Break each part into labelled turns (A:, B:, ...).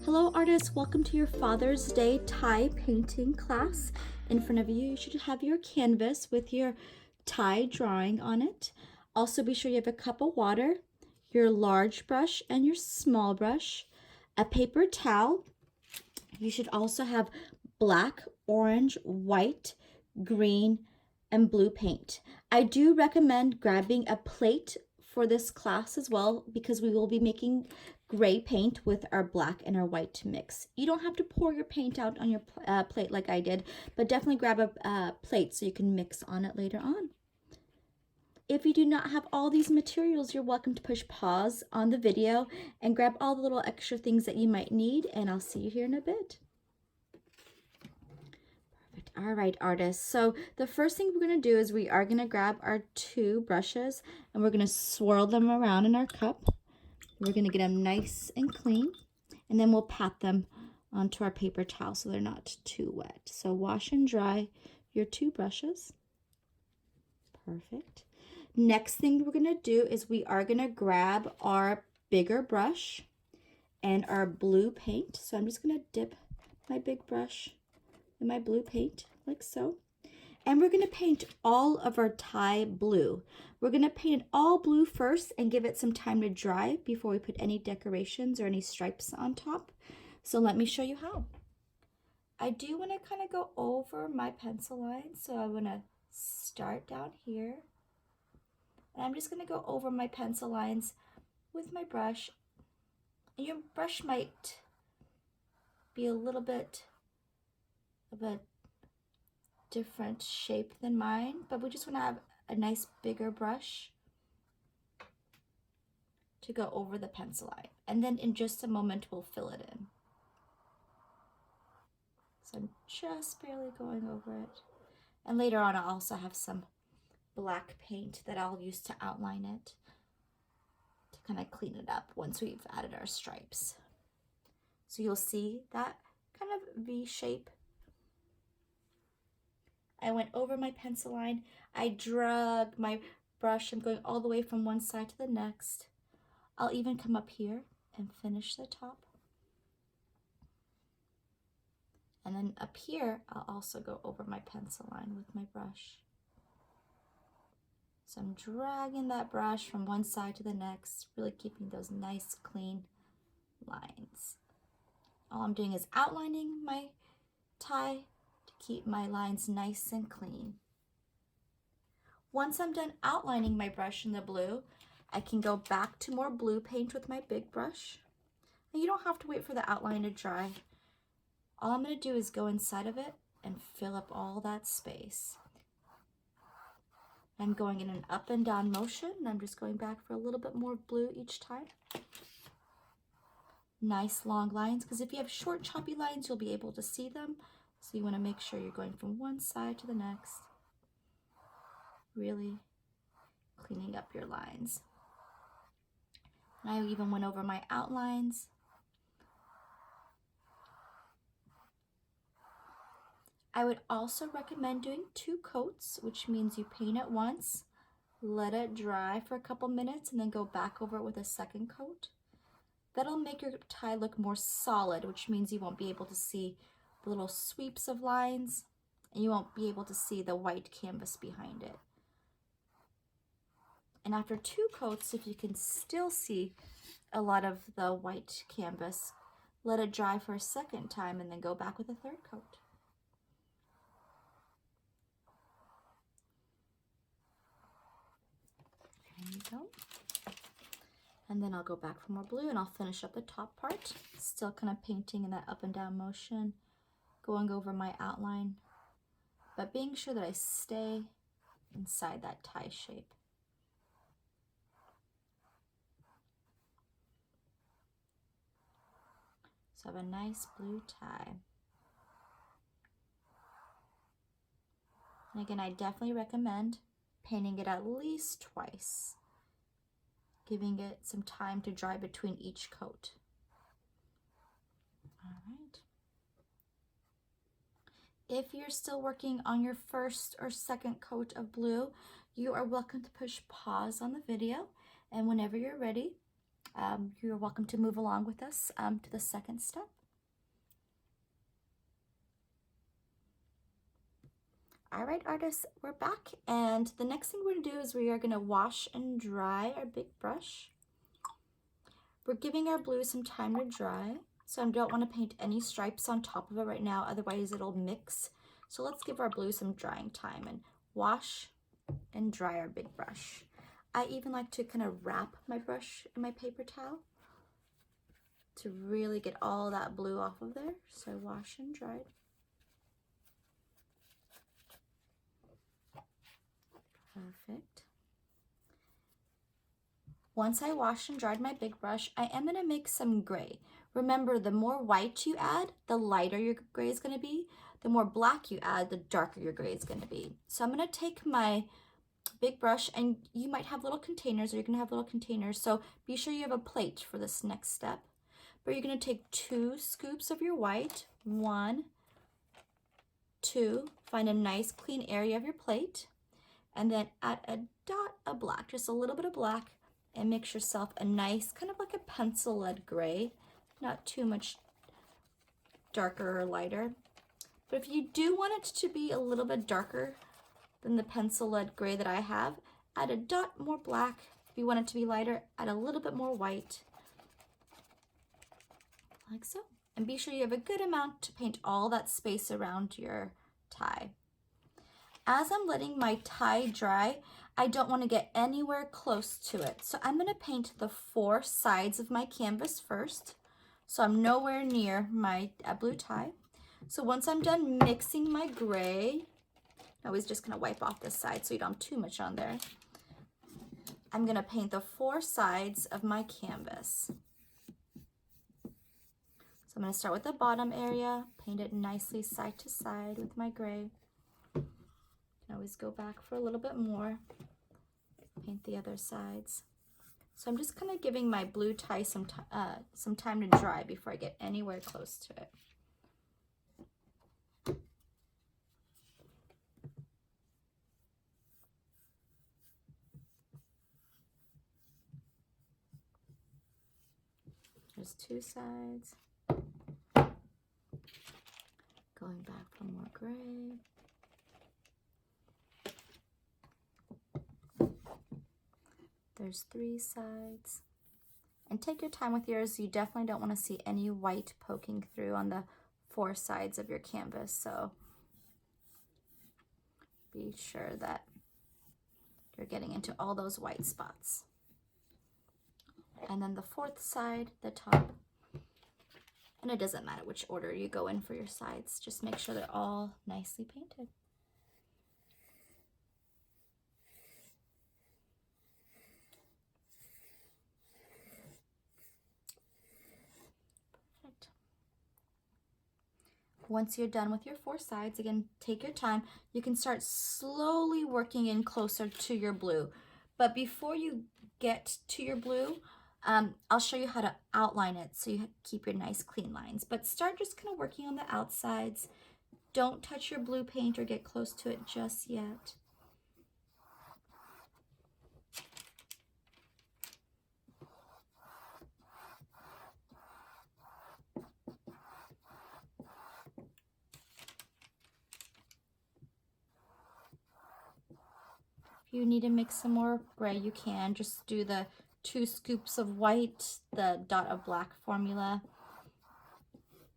A: Hello artists, welcome to your Father's Day tie painting class. In front of you, you should have your canvas with your tie drawing on it. Also be sure you have a cup of water, your large brush and your small brush, a paper towel. You should also have black, orange, white, green, and blue paint. I do recommend grabbing a plate for this class as well because we will be making gray paint with our black and our white mix. You don't have to pour your paint out on your plate like I did, but definitely grab a plate so you can mix on it later on. If you do not have all these materials, you're welcome to push pause on the video and grab all the little extra things that you might need, and I'll see you here in a bit. Perfect. All right, artists. So the first thing we're going to do is we are going to grab our two brushes and we're going to swirl them around in our cup. We're going to get them nice and clean, and then we'll pat them onto our paper towel so they're not too wet. So wash and dry your two brushes. Perfect. Next thing we're going to do is we are going to grab our bigger brush and our blue paint. So I'm just going to dip my big brush in my blue paint like so. And we're going to paint all of our tie blue. We're going to paint all blue first and give it some time to dry before we put any decorations or any stripes on top. So let me show you how. I do want to kind of go over my pencil line. So I'm going to start down here. And I'm just going to go over my pencil lines with my brush. And your brush might be a little bit of a different shape than mine, but we just want to have a nice bigger brush to go over the pencil line, and then in just a moment we'll fill it in. So I'm just barely going over it, and later on I'll also have some black paint that I'll use to outline it to kind of clean it up once we've added our stripes. So you'll see that kind of V shape. I went over my pencil line, I drug my brush, I'm going all the way from one side to the next. I'll even come up here and finish the top. And then up here, I'll also go over my pencil line with my brush. So I'm dragging that brush from one side to the next, really keeping those nice clean lines. All I'm doing is outlining my tie to keep my lines nice and clean. Once I'm done outlining my brush in the blue, I can go back to more blue paint with my big brush. And you don't have to wait for the outline to dry. All I'm going to do is go inside of it and fill up all that space. I'm going in an up and down motion, and I'm just going back for a little bit more blue each time. Nice long lines, because if you have short choppy lines, you'll be able to see them. So you want to make sure you're going from one side to the next, really cleaning up your lines. And I even went over my outlines. I would also recommend doing 2 coats, which means you paint it once, let it dry for a couple minutes, and then go back over it with a second coat. That'll make your tie look more solid, which means you won't be able to see the little sweeps of lines, and you won't be able to see the white canvas behind it. And after 2 coats, if you can still see a lot of the white canvas, let it dry for a second time and then go back with a 3rd coat. There you go. And then I'll go back for more blue and I'll finish up the top part. Still kind of painting in that up and down motion, going over my outline, but being sure that I stay inside that tie shape. So I have a nice blue tie. And again, I definitely recommend painting it at least twice, giving it some time to dry between each coat. All right. If you're still working on your 1st or 2nd coat of blue, you are welcome to push pause on the video, and whenever you're ready, you're welcome to move along with us to the second step. All right, artists, we're back, and the next thing we're gonna do is we are gonna wash and dry our big brush. We're giving our blue some time to dry, so I don't want to paint any stripes on top of it right now, otherwise it'll mix. So let's give our blue some drying time and wash and dry our big brush. I even like to kind of wrap my brush in my paper towel to really get all that blue off of there. So wash and dried. Perfect. Once I washed and dried my big brush, I am going to make some gray. Remember, the more white you add, the lighter your gray is going to be. The more black you add, the darker your gray is going to be. So I'm going to take my big brush, and you might have little containers, or you're going to have little containers. So be sure you have a plate for this next step. But you're going to take 2 scoops of your white, 1, 2, find a nice clean area of your plate, and then add a dot of black, just a little bit of black, and mix yourself a nice, kind of like a pencil lead gray, not too much darker or lighter. But if you do want it to be a little bit darker than the pencil lead gray that I have, add a dot more black. If you want it to be lighter, add a little bit more white, like so. And be sure you have a good amount to paint all that space around your tie. As I'm letting my tie dry, I don't want to get anywhere close to it. So I'm going to paint the 4 sides of my canvas first. So I'm nowhere near my blue tie. So once I'm done mixing my gray, I was just going to wipe off this side so you don't have too much on there. I'm going to paint the 4 sides of my canvas. So I'm going to start with the bottom area, paint it nicely side to side with my gray. Can always go back for a little bit more, paint the other sides. So I'm just kind of giving my blue tie some time to dry before I get anywhere close to it. There's 2 sides. Going back for more gray. There's 3 sides. And take your time with yours. You definitely don't want to see any white poking through on the 4 sides of your canvas. So be sure that you're getting into all those white spots. And then the 4th side, the top. And it doesn't matter which order you go in for your sides. Just make sure they're all nicely painted. Perfect. Once you're done with your 4 sides, again, take your time. You can start slowly working in closer to your blue. But before you get to your blue, I'll show you how to outline it so you keep your nice clean lines. But start just kind of working on the outsides. Don't touch your blue paint or get close to it just yet. If you need to mix some more gray, you can. Just do the 2 scoops of white, the dot of black formula.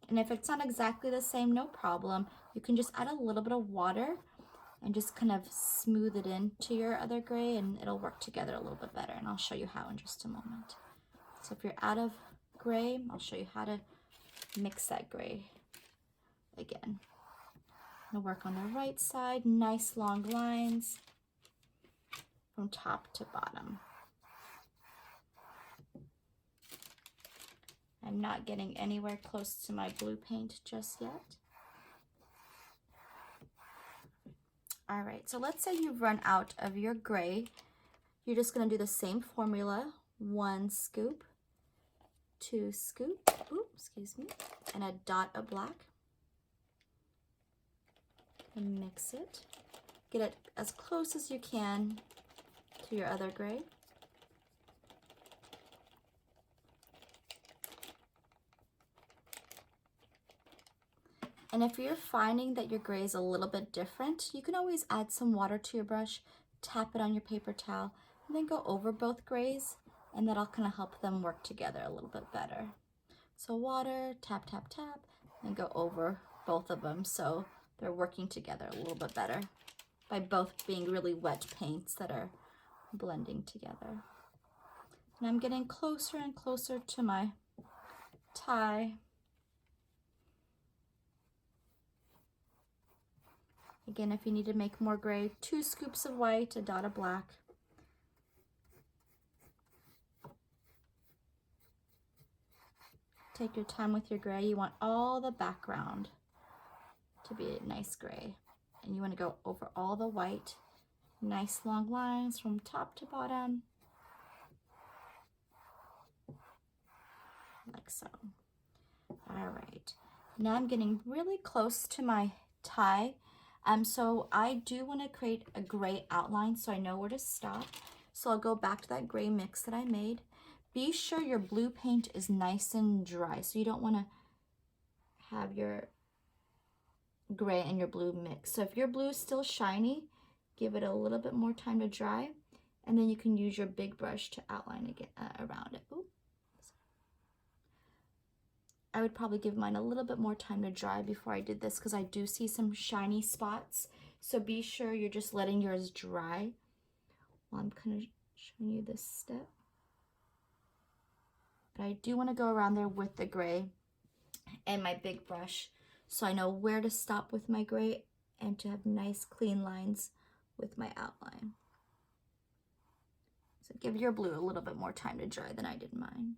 A: And if it's not exactly the same, no problem. You can just add a little bit of water and just kind of smooth it into your other gray, and it'll work together a little bit better. And I'll show you how in just a moment. So if you're out of gray, I'll show you how to mix that gray again. I'm gonna work on the right side, nice long lines from top to bottom. I'm not getting anywhere close to my blue paint just yet. All right, so let's say you've run out of your gray. You're just gonna do the same formula, 1 scoop, 2 scoop, excuse me, and a dot of black. And mix it. Get it as close as you can to your other gray. And if you're finding that your gray is a little bit different, you can always add some water to your brush, tap it on your paper towel, and then go over both grays, and that'll kind of help them work together a little bit better. So water, tap, tap, tap, and go over both of them so they're working together a little bit better by both being really wet paints that are blending together. And I'm getting closer and closer to my tie. Again, if you need to make more gray, 2 scoops of white, a dot of black. Take your time with your gray. You want all the background to be a nice gray. And you want to go over all the white. Nice long lines from top to bottom. Like so. All right. Now I'm getting really close to my tie. So I do want to create a gray outline so I know where to stop. So I'll go back to that gray mix that I made. Be sure your blue paint is nice and dry. So you don't want to have your gray and your blue mix. So if your blue is still shiny, give it a little bit more time to dry. And then you can use your big brush to outline again around it. Ooh. I would probably give mine a little bit more time to dry before I did this because I do see some shiny spots. So be sure you're just letting yours dry while I'm kind of showing you this step. But I do want to go around there with the gray and my big brush so I know where to stop with my gray and to have nice clean lines with my outline. So give your blue a little bit more time to dry than I did mine.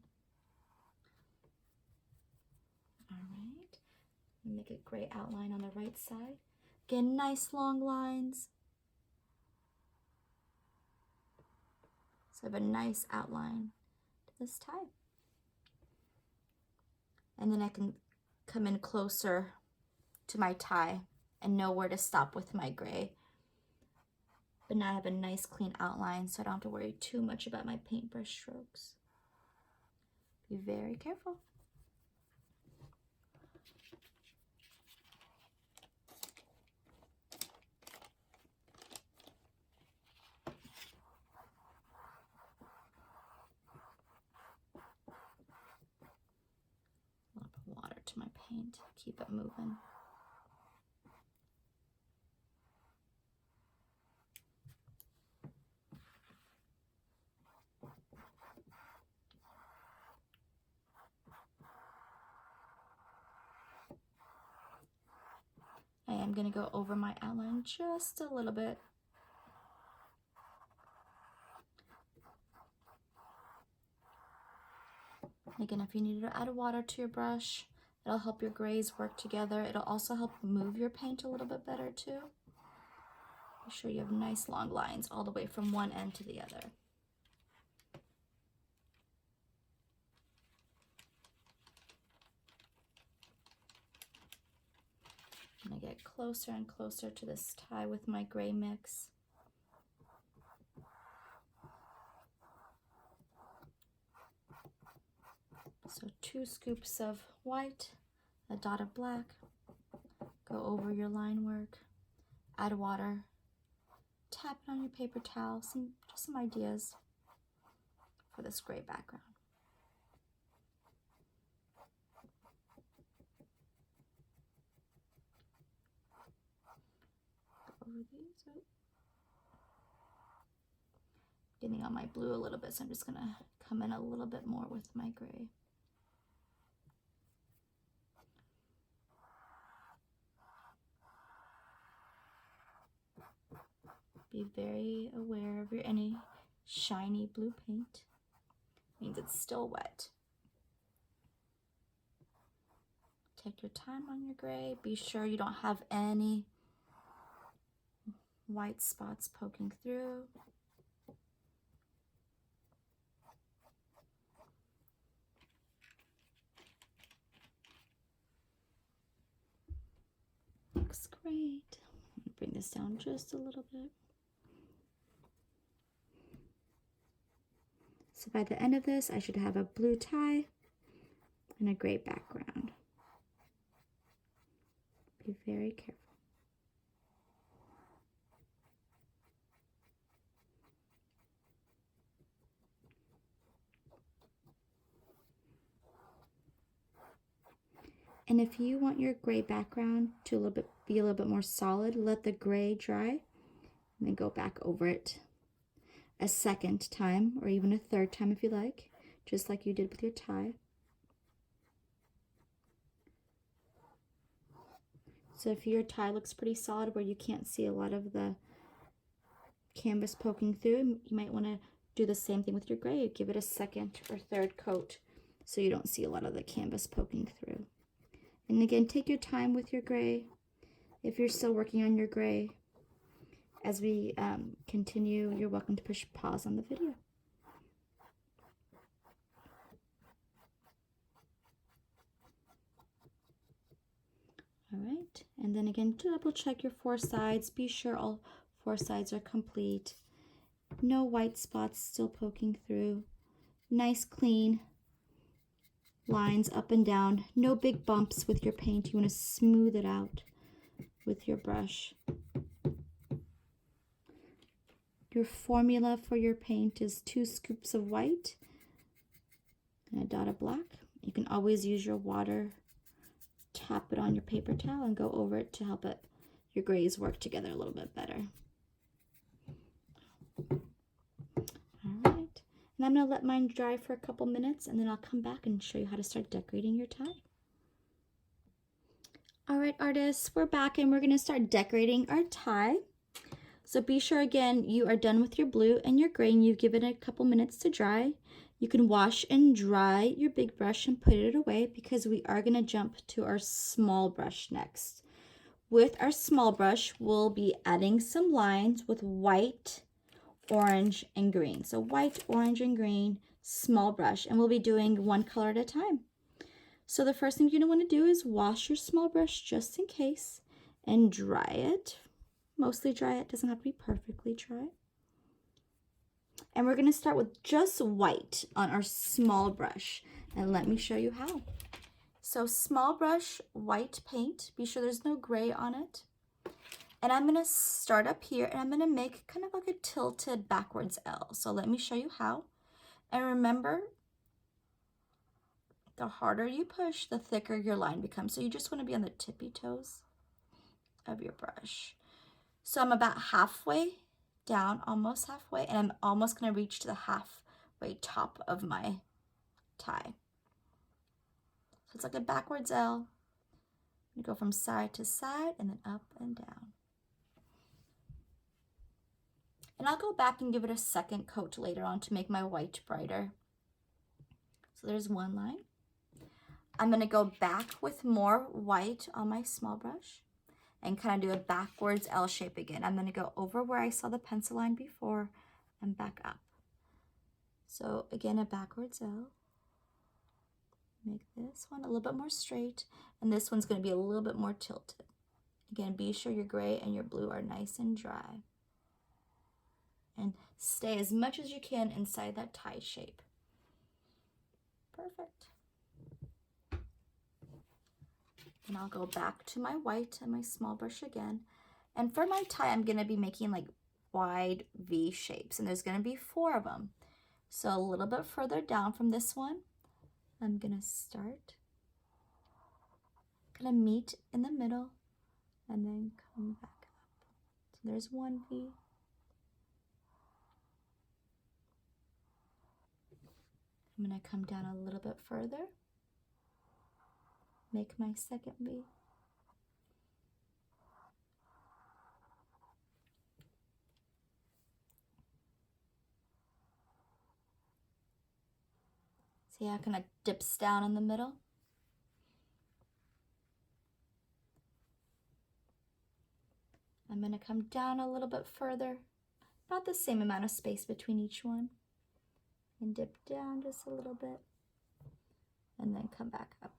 A: Make a gray outline on the right side. Again, nice long lines. So I have a nice outline to this tie. And then I can come in closer to my tie and know where to stop with my gray. But now I have a nice clean outline so I don't have to worry too much about my paintbrush strokes. Be very careful. To my paint, keep it moving. I am going to go over my outline just a little bit. Again, if you need to add water to your brush, it'll help your grays work together. It'll also help move your paint a little bit better too. Be sure you have nice long lines all the way from one end to the other. I'm going to get closer and closer to this tie with my gray mix. So 2 scoops of white, a dot of black, go over your line work, add water, tap it on your paper towel, just some ideas for this gray background. Go over these. Oh. Getting on my blue a little bit, so I'm just gonna come in a little bit more with my gray. Be very aware of any shiny blue paint. It means it's still wet. Take your time on your gray. Be sure you don't have any white spots poking through. Looks great. Bring this down just a little bit. So by the end of this, I should have a blue tie and a gray background. Be very careful. And if you want your gray background to be a little bit more solid, let the gray dry and then go back over it a second time or even a third time if you like, just like you did with your tie. So if your tie looks pretty solid where you can't see a lot of the canvas poking through, you might want to do the same thing with your gray. Give it a second or third coat so you don't see a lot of the canvas poking through. And again, take your time with your gray. If you're still working on your gray, as we continue, you're welcome to push pause on the video. All right, and then again, double check your 4 sides. Be sure all 4 sides are complete. No white spots still poking through. Nice clean lines up and down. No big bumps with your paint. You want to smooth it out with your brush. Your formula for your paint is 2 scoops of white and a dot of black. You can always use your water, tap it on your paper towel and go over it to help your grays work together a little bit better. All right, and I'm going to let mine dry for a couple minutes and then I'll come back and show you how to start decorating your tie. All right, artists, we're back and we're going to start decorating our tie. So be sure again you are done with your blue and your gray and you've given it a couple minutes to dry. You can wash and dry your big brush and put it away because we are going to jump to our small brush next. With our small brush, we'll be adding some lines with white, orange, and green. So white, orange, and green, small brush, and we'll be doing one color at a time. So the first thing you're going to want to do is wash your small brush just in case and dry it. Mostly dry it, doesn't have to be perfectly dry. And we're going to start with just white on our small brush. And let me show you how. So small brush, white paint. Be sure there's no gray on it. And I'm going to start up here and I'm going to make kind of like a tilted backwards L. So let me show you how. And remember, the harder you push, the thicker your line becomes. So you just want to be on the tippy toes of your brush. So I'm about halfway down, almost halfway, and I'm almost going to reach to the halfway top of my tie. So it's like a backwards L. You go from side to side and then up and down. And I'll go back and give it a second coat later on to make my white brighter. So there's one line. I'm going to go back with more white on my small brush and kind of do a backwards L shape again. I'm going to go over where I saw the pencil line before and back up. So again, a backwards L. Make this one a little bit more straight, and this one's going to be a little bit more tilted. Again, be sure your gray and your blue are nice and dry. And stay as much as you can inside that tie shape. Perfect. And I'll go back to my white and my small brush again. And for my tie, I'm going to be making like wide V shapes, and there's going to be 4 of them. So a little bit further down from this one, I'm going to start. Going to meet in the middle and then come back up. So there's one V. I'm going to come down a little bit further. Make my second V. See how it kind of dips down in the middle? I'm going to come down a little bit further, about the same amount of space between each one, and dip down just a little bit, and then come back up.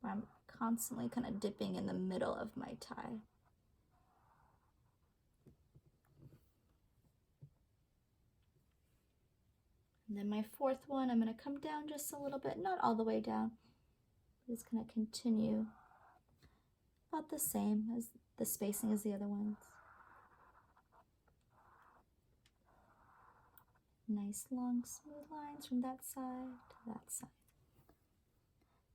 A: I'm constantly kind of dipping in the middle of my tie. And then my 4th one, I'm going to come down just a little bit, not all the way down. I'm just going to continue about the same as the spacing as the other ones. Nice long smooth lines from that side to that side.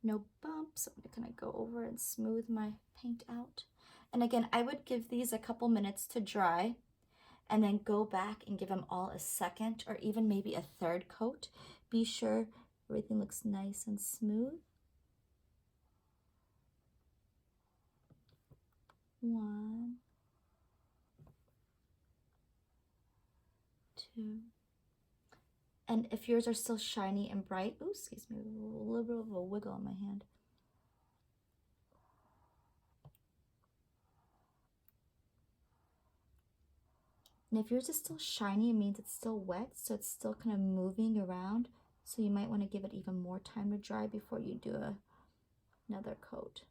A: No bumps. I'm gonna kind of go over and smooth my paint out. And again, I would give these a couple minutes to dry and then go back and give them all a second or even maybe a third coat. Be sure everything looks nice and smooth. 1, 2. And if yours are still shiny and bright, ooh, excuse me, a little bit of a wiggle on my hand. And if yours is still shiny, it means it's still wet, so it's still kind of moving around. So you might want to give it even more time to dry before you do another coat.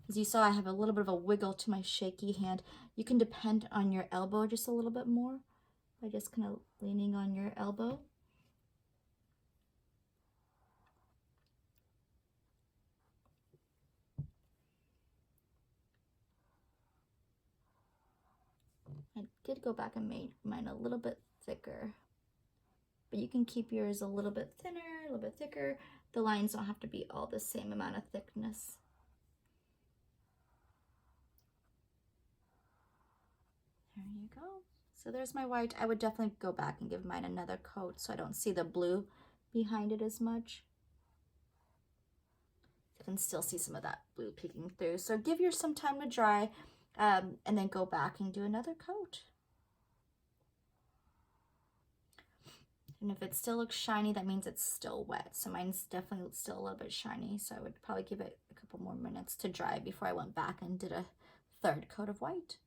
A: As you saw, I have a little bit of a wiggle to my shaky hand. You can depend on your elbow just a little bit more by just kind of leaning on your elbow. I did go back and made mine a little bit thicker, but you can keep yours a little bit thinner, a little bit thicker. The lines don't have to be all the same amount of thickness. There you go. So there's my white. I would definitely go back and give mine another coat so I don't see the blue behind it as much. You can still see some of that blue peeking through. So give yours some time to dry and then go back and do another coat. And if it still looks shiny, that means it's still wet. So mine's definitely still a little bit shiny. So I would probably give it a couple more minutes to dry before I went back and did a third coat of white.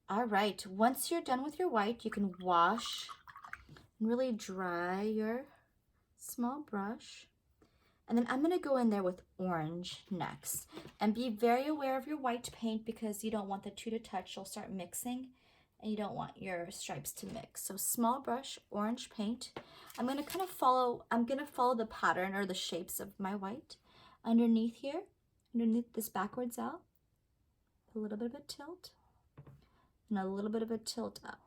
A: All right, once you're done with your white, you can wash and really dry your small brush. And then I'm gonna go in there with orange next. And be very aware of your white paint because you don't want the two to touch. You'll start mixing and you don't want your stripes to mix. So small brush, orange paint. I'm gonna follow the pattern or the shapes of my white. Underneath here, underneath this backwards out, a little bit of a tilt and a little bit of a tilt up.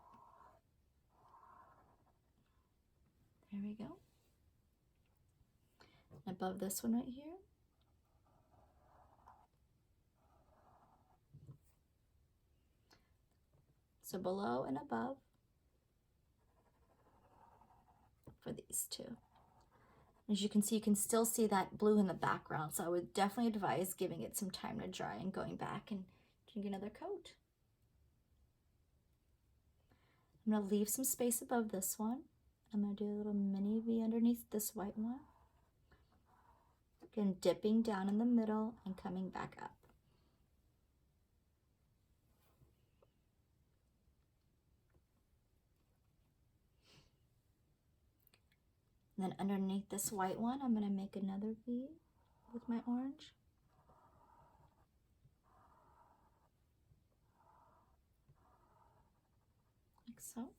A: There we go. And above this one right here. So below and above for these two. As you can see, you can still see that blue in the background. So I would definitely advise giving it some time to dry and going back and doing another coat. I'm gonna leave some space above this one. I'm gonna do a little mini V underneath this white one. Again, dipping down in the middle and coming back up. And then underneath this white one, I'm gonna make another V with my orange. Like so.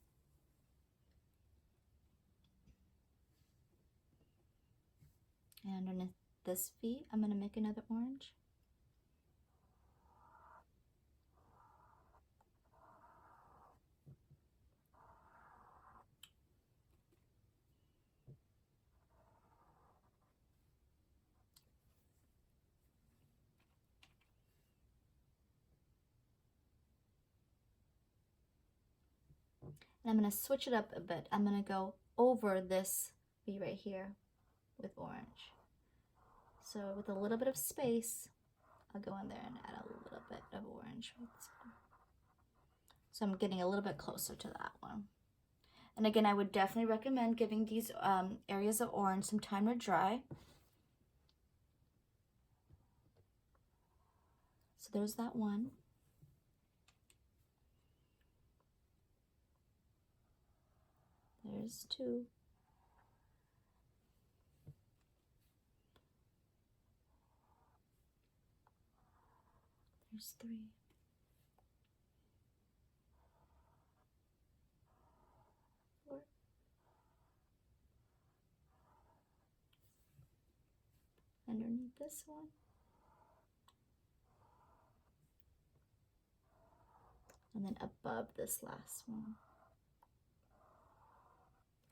A: And underneath this V, I'm gonna make another orange. And I'm gonna switch it up a bit. I'm gonna go over this V right here with orange. So with a little bit of space, I'll go in there and add a little bit of orange. So I'm getting a little bit closer to that one. And again, I would definitely recommend giving these areas of orange some time to dry. So there's that one. There's two. There's three. Four. Underneath this one. and then above this last one.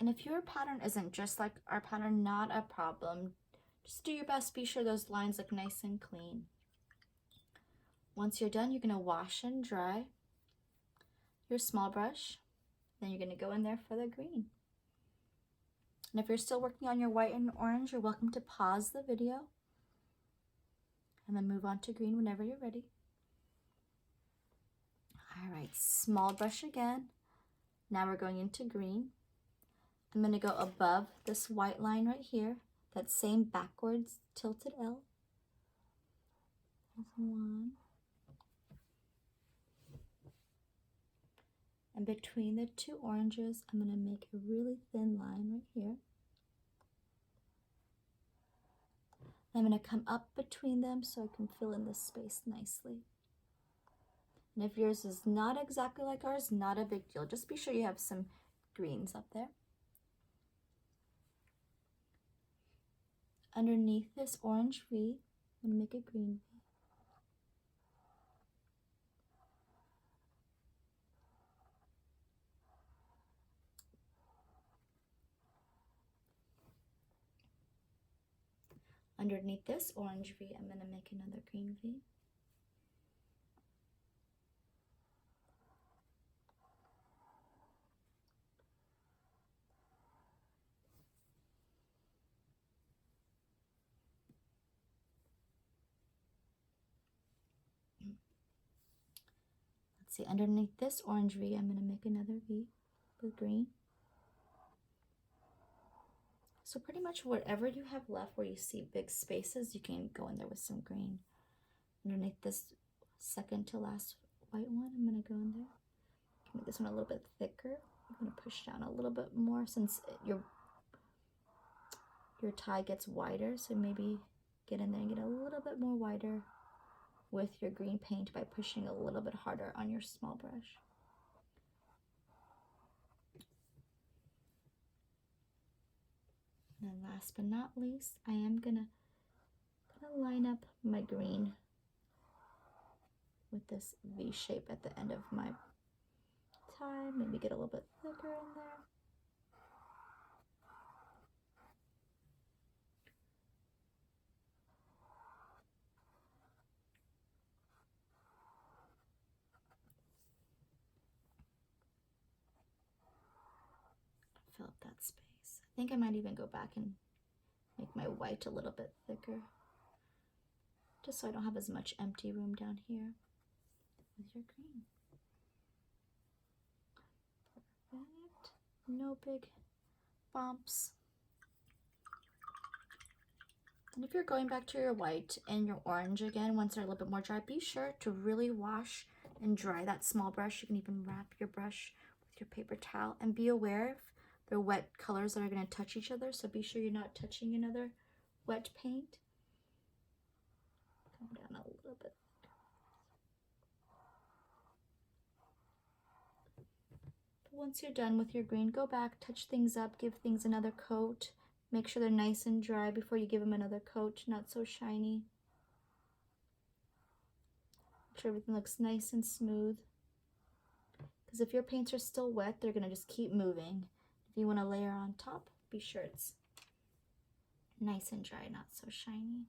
A: And if your pattern isn't just like our pattern, not a problem. Just do your best. Be sure those lines look nice and clean. Once you're done, you're going to wash and dry your small brush. Then you're going to go in there for the green. And if you're still working on your white and orange, you're welcome to pause the video and then move on to green whenever you're ready. All right, small brush again. Now we're going into green. I'm going to go above this white line right here, that same backwards tilted L. There's one. And between the two oranges, I'm going to make a really thin line right here. I'm going to come up between them so I can fill in this space nicely. And if yours is not exactly like ours, not a big deal. Just be sure you have some greens up there. Underneath this orange V, I'm going to make a green V. Underneath this orange V, I'm going to make another green V. Let's see, underneath this orange V, I'm going to make another V with green. So pretty much whatever you have left where you see big spaces, you can go in there with some green. Underneath this second to last white one, I'm going to go in there. Make this one a little bit thicker. I'm going to push down a little bit more since your tie gets wider. So maybe get in there and get a little bit more wider with your green paint by pushing a little bit harder on your small brush. And then last but not least, I am gonna line up my green with this V shape at the end of my tie. Maybe get a little bit thicker in there. Fill up that space. I think I might even go back and make my white a little bit thicker, just so I don't have as much empty room down here with your green. Perfect. No big bumps. And if you're going back to your white and your orange again, once they're a little bit more dry, be sure to really wash and dry that small brush. You can even wrap your brush with your paper towel, and be aware if they're wet colors that are going to touch each other, so be sure you're not touching another wet paint. Come down a little bit. But once you're done with your green, go back, touch things up, give things another coat. Make sure they're nice and dry before you give them another coat, not so shiny. Make sure everything looks nice and smooth. Because if your paints are still wet, they're going to just keep moving. If you want to layer on top, be sure it's nice and dry, not so shiny.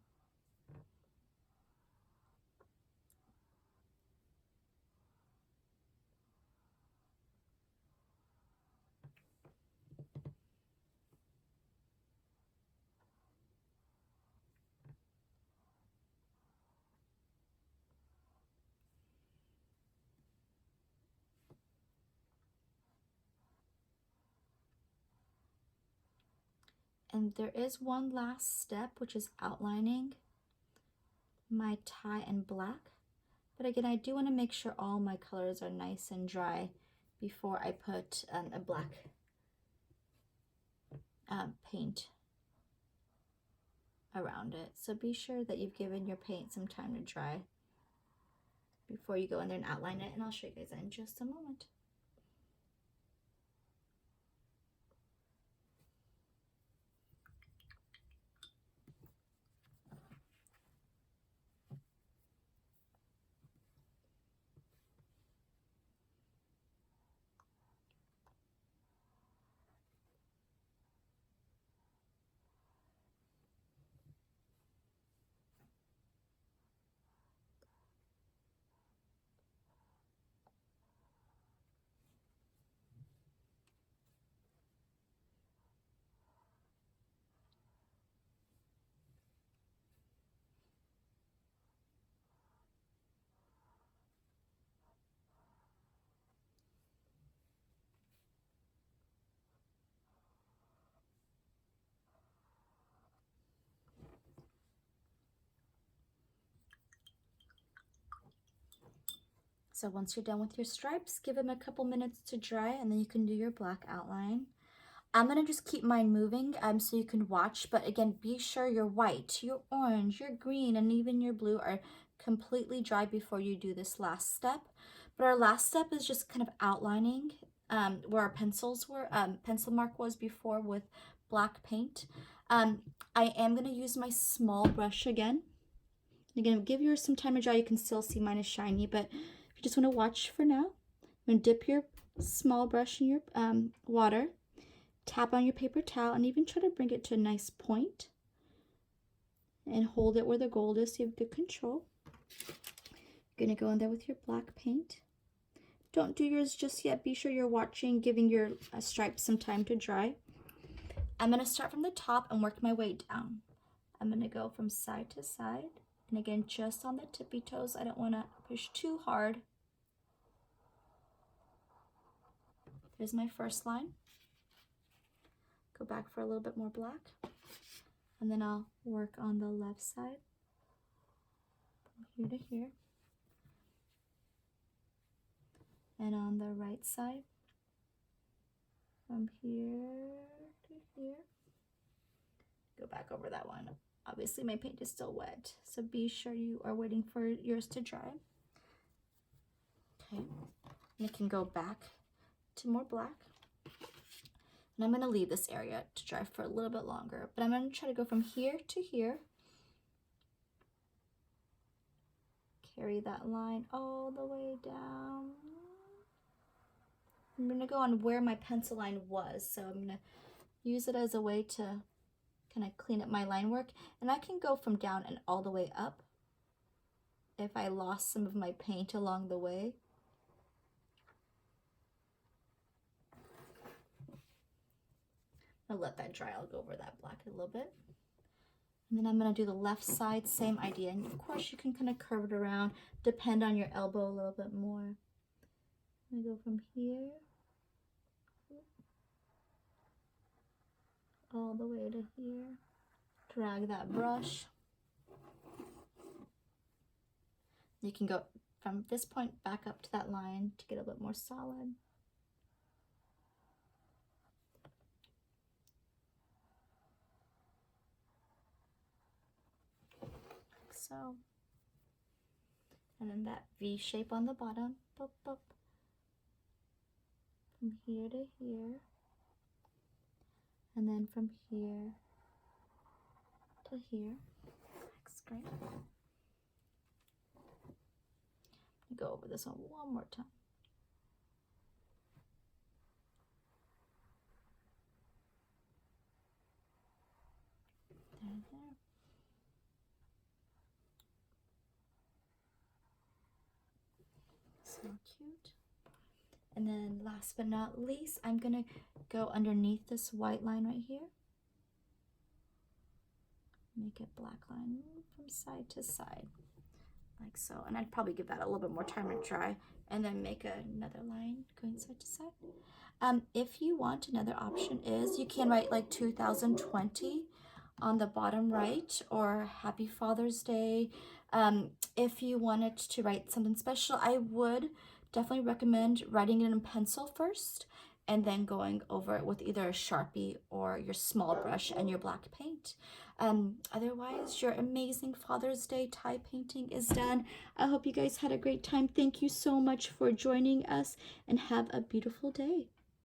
A: And there is one last step, which is outlining my tie in black. But again, I do want to make sure all my colors are nice and dry before I put a black paint around it. So be sure that you've given your paint some time to dry before you go in there and outline it. And I'll show you guys that in just a moment. So once you're done with your stripes, give them a couple minutes to dry, and then you can do your black outline. I'm gonna just keep mine moving so you can watch, but again, be sure your white, your orange, your green, and even your blue are completely dry before you do this last step. But our last step is just kind of outlining where our pencils were, pencil mark was before with black paint. I am gonna use my small brush again. Again, give yours some time to dry. You can still see mine is shiny, but if you just wanna watch for now, I'm gonna dip your small brush in your water. Tap on your paper towel and even try to bring it to a nice point and hold it where the gold is so you have good control. You're gonna go in there with your black paint. Don't do yours just yet. Be sure you're watching, giving your stripes some time to dry. I'm gonna start from the top and work my way down. I'm gonna go from side to side. And again, just on the tippy toes. I don't wanna push too hard. There's my first line. Go back for a little bit more black, and then I'll work on the left side from here to here, and on the right side from here to here. Go back over that one. Obviously my paint is still wet, so be sure you are waiting for yours to dry. Okay, and it can go back to more black. And I'm going to leave this area to dry for a little bit longer, but I'm going to try to go from here to here. Carry that line all the way down. I'm going to go on where my pencil line was, so I'm going to use it as a way to kind of clean up my line work. And I can go from down and all the way up if I lost some of my paint along the way. I'll let that dry. I'll go over that black a little bit. And then I'm going to do the left side, same idea. And of course, you can kind of curve it around, depend on your elbow a little bit more. I'm going to go from here all the way to here. Drag that brush. You can go from this point back up to that line to get a bit more solid. So, and then that V shape on the bottom, boop, boop, from here to here, and then from here to here. Looks great. Go over this one more time. There. So cute. And then last but not least, I'm gonna go underneath this white line right here. Make it black line from side to side, like so. And I'd probably give that a little bit more time to dry, and then make another line going side to side. If you want, another option is you can write like 2020 on the bottom right, or Happy Father's Day. If you wanted to write something special, I would definitely recommend writing it in pencil first and then going over it with either a Sharpie or your small brush and your black paint. Otherwise, your amazing Father's Day tie painting is done. I hope you guys had a great time. Thank you so much for joining us, and have a beautiful day.